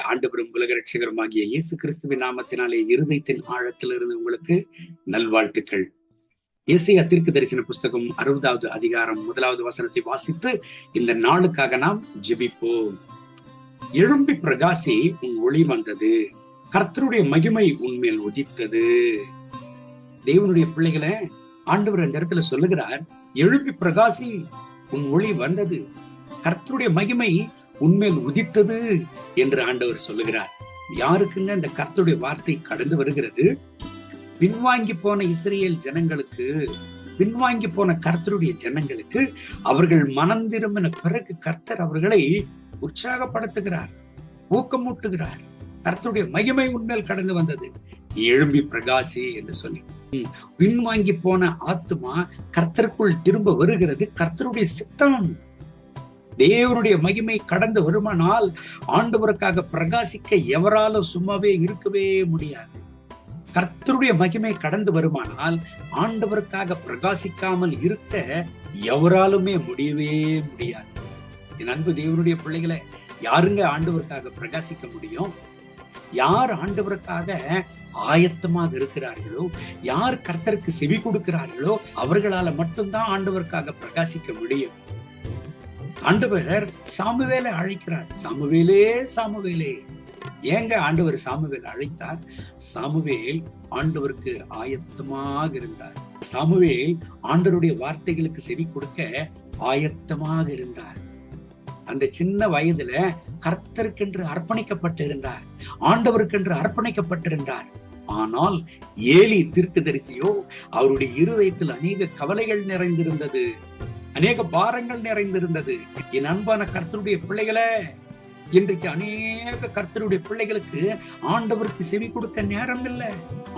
ஆண்டவரும் உலக ரட்சகருமாகிய இயேசு கிறிஸ்துவின் நாமத்தினாலே இருதயத்தின் ஆழத்திலிருந்து உங்களுக்கு நல்வாழ்த்துக்கள். ஏசாயா தீர்க்கதரிசன புஸ்தகம் 60வது அதிகாரம் 1வது வசனத்தை வாசித்து இந்த நாளுக்காக நாம் ஜெபிப்போம். எழும்பி பிரகாசி, உன் ஒளி வந்தது, கர்த்தருடைய மகிமை உன்மேல் உதித்தது. தேவனுடைய பிள்ளைகளை ஆண்டவர் அந்த இடத்துல சொல்லுகிறார், எழும்பி பிரகாசி, உன் ஒளி வந்தது, கர்த்தருடைய மகிமை உன்மேல் உதித்தது என்று ஆண்டவர் சொல்லுகிறார். யாருக்குங்க இந்த கர்த்தருடைய வார்த்தை கடந்து வருகிறது? பின்வாங்கி போன இஸ்ரேல் ஜனங்களுக்கு, பின்வாங்கி போன கர்த்தருடைய ஜனங்களுக்கு, அவர்கள் மனம் திரும்பின பிறகு கர்த்தர் அவர்களை உற்சாகப்படுத்துகிறார், ஊக்கமூட்டுகிறார். கர்த்தருடைய மகிமை உன்மேல் கடந்து வந்தது, எழும்பி பிரகாசி என்று சொல்லி. பின்வாங்கி போன ஆத்துமா கர்த்தருக்குள் திரும்ப வருகிறது. கர்த்தருடைய சித்தம். தேவனுடைய மகிமை கடந்து வருமானால் ஆண்டவருக்காக பிரகாசிக்க எவராலும் சும்மாவே இருக்கவே முடியாது. கர்த்தருடைய மகிமை கடந்து வருமானால் ஆண்டவருக்காக பிரகாசிக்காமல் இருக்க எவராலுமே முடியவே முடியாது. என் அன்பு தேவனுடைய பிள்ளைகளை, யாருங்க ஆண்டவருக்காக பிரகாசிக்க முடியும்? யார் ஆண்டவருக்காக ஆயத்தமாக இருக்கிறார்களோ, யார் கர்த்தருக்கு செவி கொடுக்கிறார்களோ, அவர்களால மட்டும்தான் ஆண்டவருக்காக பிரகாசிக்க முடியும். ஆண்டவர் சாமுவேலை அழைக்கிறார். சாமுவேலே, சாமுவேலே. ஏங்க ஆண்டவர் சாமுவேல் அழைத்தார்? சாமுவேல் ஆண்டவருக்கு ஆயத்தமாக இருந்தார். சாமுவேல் ஆண்டவருடைய வார்த்தைகளுக்கு செவி கொடுக்க ஆயத்தமாக இருந்தார். அந்த சின்ன வயதுல கர்த்தருக்கென்று அர்ப்பணிக்கப்பட்டிருந்தார், ஆண்டவருக்கென்று அர்ப்பணிக்கப்பட்டிருந்தார். ஆனால் ஏலி தீர்க்கதரிசியோ, அவருடைய இருதயத்தில் அநேக கவலைகள் நிறைந்திருந்தது, அநேக பாரங்கள் நிறைந்திருந்தது. என் அன்பான கர்த்தருடைய பிள்ளைகளே, இன்றைக்கு அநேக கர்த்தருடைய பிள்ளைகளுக்கு ஆண்டவருக்கு செவி கொடுக்க நேரம் இல்லை.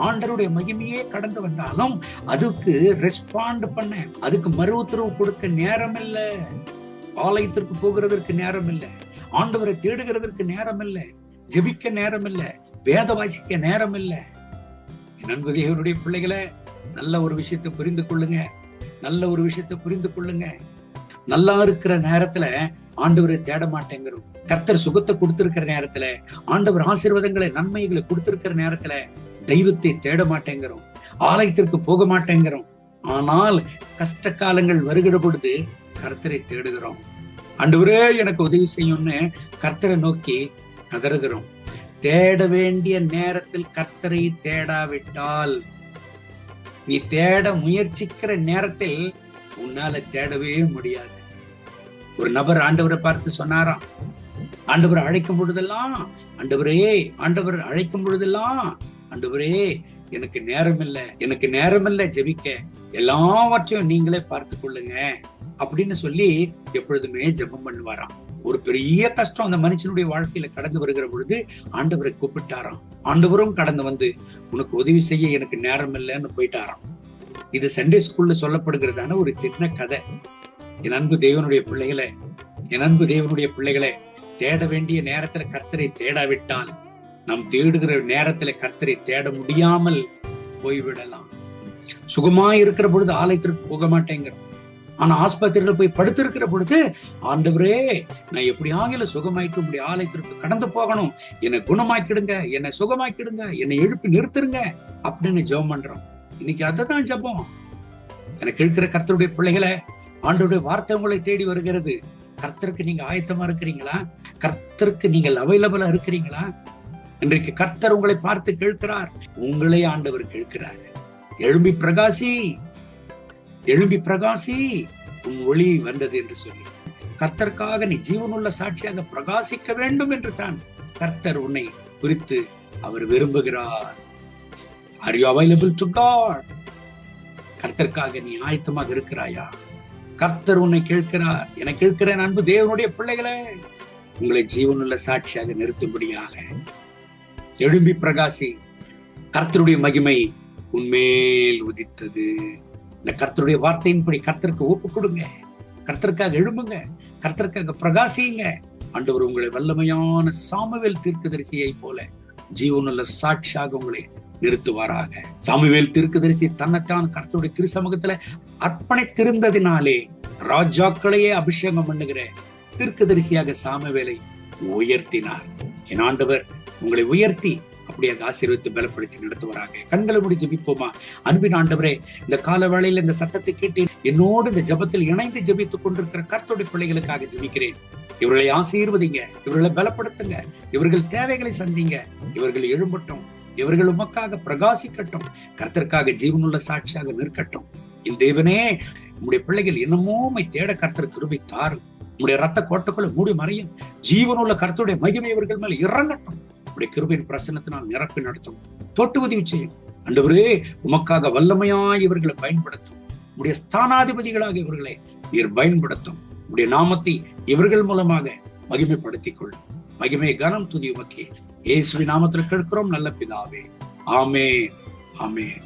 ஆண்டவருடைய மகிமையே கடந்து வந்தாலும் அதுக்கு ரெஸ்பாண்ட் பண்ண, அதுக்கு மறு உத்தரவு கொடுக்க நேரம் இல்லை. ஆலயத்திற்கு போகிறதற்கு நேரம் இல்லை, ஆண்டவரை தேடுகிறதற்கு நேரம் இல்லை, ஜெபிக்க நேரம் இல்லை, வேத வாசிக்க நேரம் இல்லை. என் அன்பு தேவனுடைய பிள்ளைகளை, நல்ல ஒரு விஷயத்தை புரிந்து கொள்ளுங்க, நல்ல ஒரு விஷயத்தை புரிந்து கொள்ளுங்க. நல்லா இருக்கிற நேரத்துல ஆண்டவரை தேட மாட்டேங்கிறோம். கர்த்தர் சுகத்தை கொடுத்திருக்கிற நேரத்துல, ஆண்டவர் ஆசீர்வாதங்களை நன்மைகளை கொடுத்திருக்கிற நேரத்துல தெய்வத்தை தேட மாட்டேங்கிறோம், ஆலயத்திற்கு போக மாட்டேங்கிறோம். ஆனால் கஷ்ட காலங்கள் வருகிற பொழுது கர்த்தரை தேடுகிறோம். ஆண்டவரே எனக்கு உதவி செய்யும்னு கர்த்தரை நோக்கி கதறுகிறோம். தேட வேண்டிய நேரத்தில் கர்த்தரை தேடாவிட்டால், நீ தேட முயற்சிக்கிற நேரத்தில் உன்னால தேடவே முடியாது. ஒரு நபர் ஆண்டவரை பார்த்து சொன்னாராம், ஆண்டவர் அழைக்கும் பொழுதெல்லாம், ஆண்டவரே, ஆண்டவர் அழைக்கும் பொழுதெல்லாம், ஆண்டவரே எனக்கு நேரம் இல்லை, எனக்கு நேரம் இல்லை ஜெபிக்க, எல்லாவற்றையும் நீங்களே பார்த்து கொள்ளுங்க அப்படின்னு சொல்லி எப்பொழுதுமே ஜெபம் பண்ணுவாராம். ஒரு பெரிய கஷ்டம் அந்த மனுஷனுடைய வாழ்க்கையில கடந்து வருகிற பொழுது ஆண்டவரை கூப்பிட்டாராம். ஆண்டவரும் கடந்து வந்து உனக்கு உதவி செய்ய எனக்கு நேரம் இல்லைன்னு போயிட்டாராம். இது சண்டே ஸ்கூல்ல சொல்லப்படுகிறதான ஒரு சின்ன கதை. என் அன்பு தேவனுடைய பிள்ளைகளை, என் அன்பு தேவனுடைய பிள்ளைகளை, தேட வேண்டிய நேரத்துல கர்த்தரை தேடாவிட்டால் நாம் தேடுகிற நேரத்துல கர்த்தரை தேட முடியாமல் போய்விடலாம். சுகமாய் இருக்கிற பொழுது ஆலயத்திற்கு போக மாட்டேங்கிறோம். ஆனா ஆஸ்பத்திரியில போய் படுத்திருக்கிற பொழுது, ஆண்டவரே நான் எப்படியாகில சுகமாய்க்க முடிய ஆலயத்திற்கு கடந்து போகணும், என்னை குணமாக்கிடுங்க, என்னை சுகமாக்கிடுங்க, என்னை எழுப்பி நிறுத்துருங்க அப்படின்னு ஜெபம் பண்றோம். இன்னைக்கு அதுதான் ஜெபம். எனக்கு இருக்கிற கர்த்தருடைய பிள்ளைகளை, ஆண்டவருடைய வார்த்தை உங்களை தேடி வருகிறது. கர்த்தருக்கு நீங்க ஆயத்தமா இருக்கிறீங்களா? கர்த்தருக்கு நீங்கள் அவைலபிளா இருக்கிறீங்களா? இன்றைக்கு கர்த்தர் உங்களை பார்த்து கேட்கிறார், உங்களே ஆண்டவர் கேட்கிறார். எழும்பி பிரகாசி, எழும்பி பிரகாசி, உன் ஒளி வந்தது என்று சொல்லி. கர்த்தருக்காக நீ ஜீவனுள்ள சாட்சியாக பிரகாசிக்க வேண்டும் என்று தான் கர்த்தர் உன்னை குறித்து அவர் விரும்புகிறார். Are you available to God? கர்த்தருக்காக நீ ஆயத்தமாக இருக்கிறாயா? கர்த்தர் உன்னை கேட்கிறார். என கேட்கிற அன்பு தேவனுடைய பிள்ளைகளே, உங்களை ஜீவனுள்ள சாட்சியாக நிறுத்தும்படியாக எழும்பி பிரகாசி, கர்த்தருடைய மகிமை உன்மேல் உதித்தது. இந்த கர்த்தருடைய வார்த்தையின்படி கர்த்தருக்கு ஒப்பு கொடுங்க, கர்த்தருக்காக எழும்புங்க, கர்த்தருக்காக பிரகாசியுங்க. ஆண்டவர் உங்களை வல்லமையான சாமுவேல் தீர்க்கதரிசியை போல ஜீவனுள்ள சாட்சியாக உங்களை நிறுத்துவாராக. சாமுவேல் தீர்க்கதரிசி தன்னைத்தான் கர்த்தருடைய திருசமூகத்துல அர்ப்பணித்திருந்ததினாலே ராஜாக்களையே அபிஷேகம் பண்ணுகிற தீர்க்கதரிசியாக சாமுவேலை உயர்த்தினார். என் ஆண்டவர் உங்களை உயர்த்தி அப்படியே ஆசீர்வதித்து பலப்படுத்தி நடத்துவாராக. கண்களை மூடி ஜெபிப்போமா? அன்பின் ஆண்டவரே, இந்த கால வேளையில் இந்த சத்தத்தை கேட்டு என்னோடு இந்த ஜெபத்தில் இணைந்து ஜெபித்துக் கொண்டிருக்கிற கர்த்தருடைய பிள்ளைகளுக்காக ஜெபிக்கிறேன். இவர்களை ஆசீர்வதிங்க, இவர்களை பலப்படுத்துங்க, இவர்கள் தேவைகளை சந்திங்க, இவர்கள் எழும்பட்டும், இவர்கள் உமக்காக பிரகாசிக்கட்டும், கர்த்தருக்காக ஜீவனுள்ள சாட்சியாக நிற்கட்டும். இந்த தேவனே, உம்முடைய பிள்ளைகள் என்னமோ தேட கர்த்தர் கிருபை தாரும். உம்முடைய ரத்த கோட்டைக்குள்ள மூடி மறையும். ஜீவனுள்ள கர்த்தருடைய மகிமை இவர்கள் மேல் இறங்கட்டும். உடைய கிருபையின் பிரசன்னத்தினால் நிரப்பி நடத்தும், தொட்டு உதவி செய்யும். ஆண்டவரே, உமக்காக வல்லமையாய் இவர்களை பயன்படுத்தும். உடைய ஸ்தானாதிபதிகளாக இவர்களை நீர் பயன்படுத்தும். உடைய நாமத்தை இவர்கள் மூலமாக மகிமைப்படுத்திக் கொள்ளும். மகிமை கனம் துதி உமக்கே. இயேசுவின் நாமத்தில் கேட்கிறோம் நல்ல பிதாவே. ஆமென், ஆமென்.